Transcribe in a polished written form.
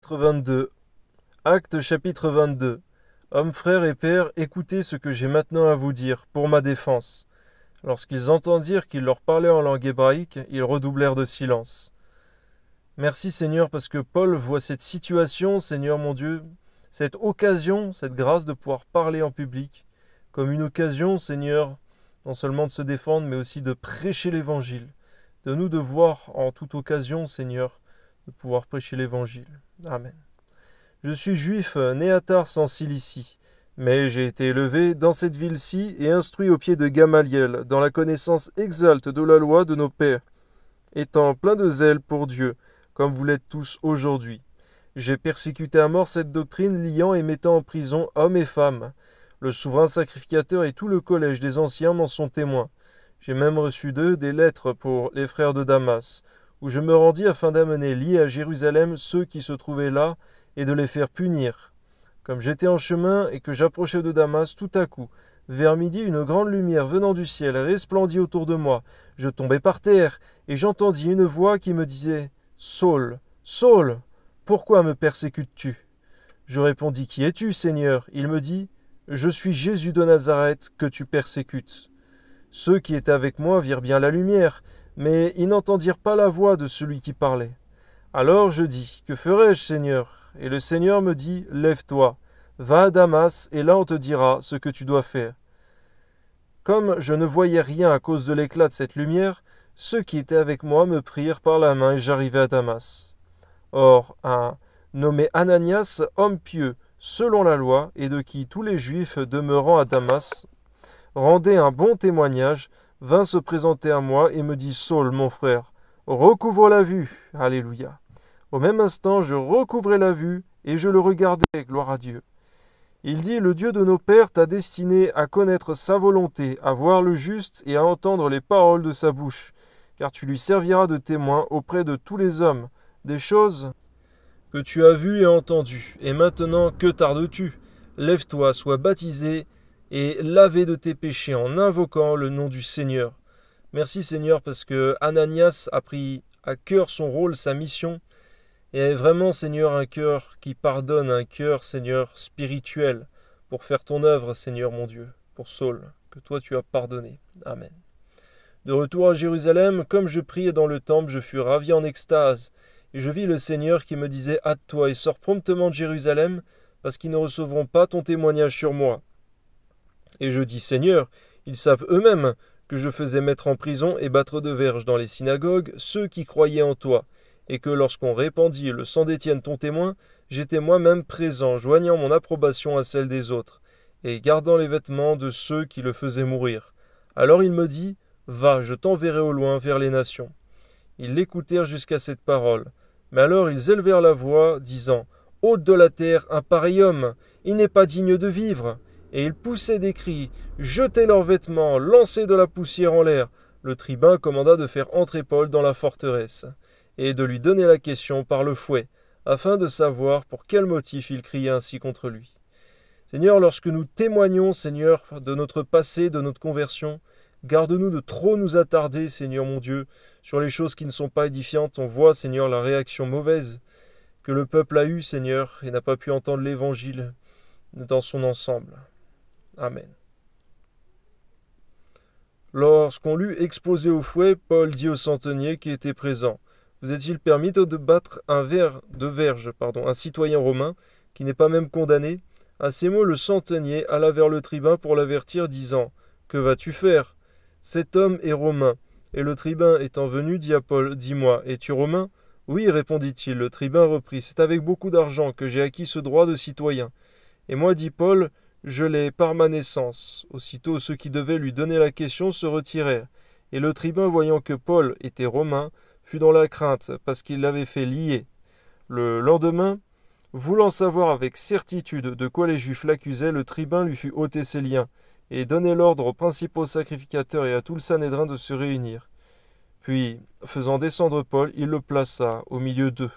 22. Actes chapitre 22. Hommes, frères et pères, écoutez ce que j'ai maintenant à vous dire, pour ma défense. Lorsqu'ils entendirent qu'il leur parlait en langue hébraïque, ils redoublèrent de silence. Merci Seigneur, parce que Paul voit cette situation, Seigneur mon Dieu, cette occasion, cette grâce de pouvoir parler en public, comme une occasion, Seigneur, non seulement de se défendre, mais aussi de prêcher l'Évangile. De nous de voir en toute occasion, Seigneur, de pouvoir prêcher l'Évangile. Amen. Je suis juif, né à Tars en Cilicie, mais j'ai été élevé dans cette ville-ci et instruit au pied de Gamaliel, dans la connaissance exalte de la loi de nos pères, étant plein de zèle pour Dieu, comme vous l'êtes tous aujourd'hui. J'ai persécuté à mort cette doctrine, liant et mettant en prison hommes et femmes. Le souverain sacrificateur et tout le collège des anciens m'en sont témoins. J'ai même reçu d'eux des lettres pour les frères de Damas, où je me rendis afin d'amener liés à Jérusalem ceux qui se trouvaient là, et de les faire punir. Comme j'étais en chemin et que j'approchais de Damas, tout à coup, vers midi, une grande lumière venant du ciel resplendit autour de moi. Je tombai par terre, et j'entendis une voix qui me disait « Saul, Saul, pourquoi me persécutes-tu » Je répondis « Qui es-tu, Seigneur » Il me dit « Je suis Jésus de Nazareth que tu persécutes. » Ceux qui étaient avec moi virent bien la lumière, mais ils n'entendirent pas la voix de celui qui parlait. Alors je dis, que ferai-je, Seigneur? Et le Seigneur me dit, lève-toi, va à Damas, et là on te dira ce que tu dois faire. Comme je ne voyais rien à cause de l'éclat de cette lumière, ceux qui étaient avec moi me prirent par la main et j'arrivai à Damas. Or, un nommé Ananias, homme pieux, selon la loi, et de qui tous les Juifs demeurant à Damas rendaient un bon témoignage, vint se présenter à moi et me dit, Saul, mon frère, recouvre la vue. Alléluia. Au même instant, je recouvrai la vue, et je le regardai, gloire à Dieu. Il dit, le Dieu de nos pères t'a destiné à connaître sa volonté, à voir le juste et à entendre les paroles de sa bouche, car tu lui serviras de témoin auprès de tous les hommes, des choses que tu as vues et entendues. Et maintenant, que tardes-tu? Lève-toi, sois baptisé, et lavé de tes péchés en invoquant le nom du Seigneur. Merci Seigneur, parce que Ananias a pris à cœur son rôle, sa mission, et vraiment, Seigneur, un cœur qui pardonne, un cœur, Seigneur, spirituel, pour faire ton œuvre, Seigneur mon Dieu, pour Saul, que toi tu as pardonné. Amen. De retour à Jérusalem, comme je priais dans le temple, je fus ravi en extase, et je vis le Seigneur qui me disait, hâte-toi et sors promptement de Jérusalem, parce qu'ils ne recevront pas ton témoignage sur moi. Et je dis, Seigneur, ils savent eux-mêmes que je faisais mettre en prison et battre de verge dans les synagogues ceux qui croyaient en toi, et que lorsqu'on répandit le sang d'Étienne ton témoin, j'étais moi-même présent, joignant mon approbation à celle des autres, et gardant les vêtements de ceux qui le faisaient mourir. Alors il me dit, va, je t'enverrai au loin vers les nations. Ils l'écoutèrent jusqu'à cette parole. Mais alors ils élevèrent la voix, disant, ôte de la terre un pareil homme, il n'est pas digne de vivre. Et ils poussaient des cris, jetaient leurs vêtements, lançaient de la poussière en l'air. Le tribun commanda de faire entrer Paul dans la forteresse, et de lui donner la question par le fouet, afin de savoir pour quel motif il criait ainsi contre lui. Seigneur, lorsque nous témoignons, Seigneur, de notre passé, de notre conversion, garde-nous de trop nous attarder, Seigneur mon Dieu, sur les choses qui ne sont pas édifiantes. On voit, Seigneur, la réaction mauvaise que le peuple a eue, Seigneur, et n'a pas pu entendre l'Évangile dans son ensemble. Amen. Lorsqu'on l'eut exposé au fouet, Paul dit au centenier qui était présent, vous est-il permis de battre un citoyen romain, qui n'est pas même condamné? À ces mots, le centenier alla vers le tribun pour l'avertir, disant, que vas-tu faire? Cet homme est romain. Et le tribun étant venu, dit à Paul, dis-moi, es-tu romain? Oui, répondit-il. Le tribun reprit, c'est avec beaucoup d'argent que j'ai acquis ce droit de citoyen. Et moi, dit Paul, je l'ai par ma naissance. Aussitôt, ceux qui devaient lui donner la question se retirèrent. Et le tribun, voyant que Paul était romain, fut dans la crainte, parce qu'il l'avait fait lier. Le lendemain, voulant savoir avec certitude de quoi les Juifs l'accusaient, le tribun lui fit ôter ses liens, et donner l'ordre aux principaux sacrificateurs et à tout le Sanhédrin de se réunir. Puis, faisant descendre Paul, il le plaça au milieu d'eux.